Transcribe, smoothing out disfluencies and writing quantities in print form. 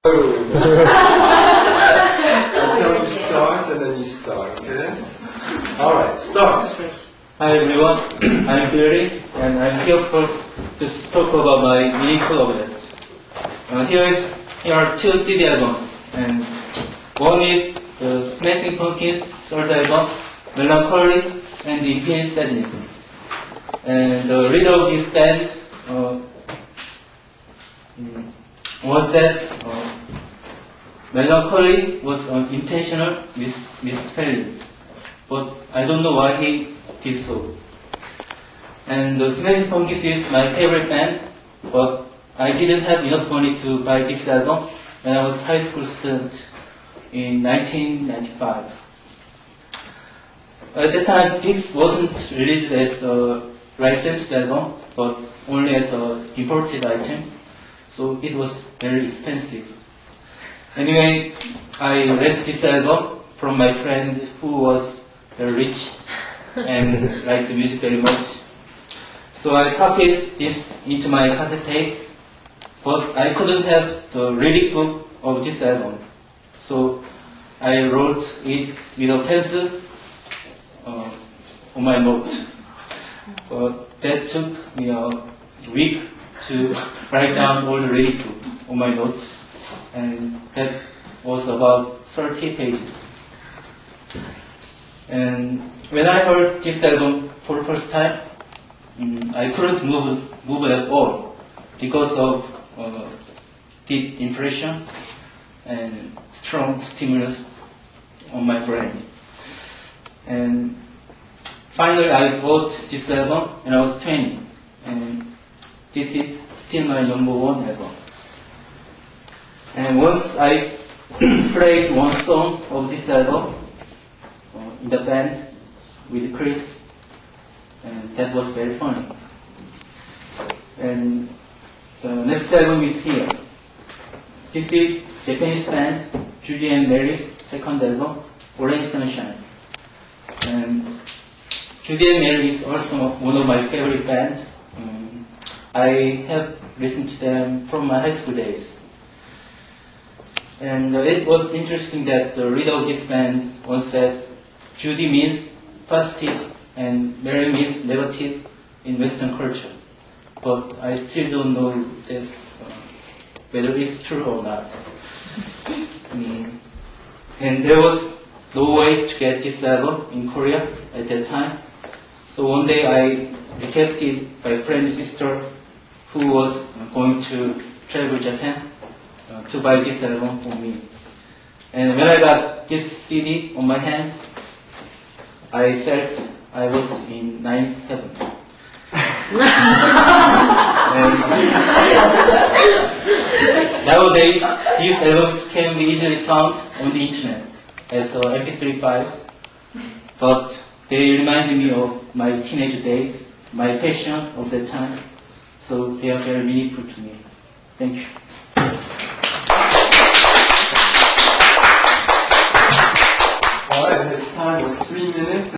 Until you start, and then you start, okay? Alright, start. Hi everyone, I'm Billy, and I'm here to talk about my meaningful object. Here are two CD albums, and one is the Smashing Pumpkins' third album, Melancholy and Infinite Sadness. And the leader of this band was that Melancholy was an intentional misspelling, but I don't know why he did so. And the Smashing Pumpkins is my favorite band, but I didn't have enough money to buy this album when I was a high school student in 1995. At the time, this wasn't released as a licensed album, but only as an imported item, so it was very expensive. Anyway, I read this album from my friend who was very rich and liked the music very much. So I copied this into my cassette tape, but I couldn't have the lyric book of this album. So I wrote it with a pencil on my note. But that took me a week to write down all the lyric book on my notes, and that was about 30 pages. And when I heard this album for the first time, I couldn't move at all because of deep impression and strong stimulus on my brain. And finally, I bought this album when I was 20, and this is still my #1 album. And once I played one song of this album in the band with Chris, and that was very funny. And the next album is here. This is Japanese band Judy and Mary's second album, Orange Sunshine. And Judy and Mary is also one of my favorite bands. I have listened to them from my high school days. And it was interesting that the leader of this band once said, Judy means positive and Mary means negative in Western culture. But I still don't know this, whether it's true or not. And there was no way to get this album in Korea at that time. So one day I requested my friend's sister, who was going to travel Japan, to buy this album for me. And when I got this CD on my hand, I felt I was in ninth heaven. And nowadays, these albums can be easily found on the internet as MP3 files, but they reminded me of my teenage days, my passion of that time, so they are very meaningful to me. Thank you. Alright, his time was 3 minutes.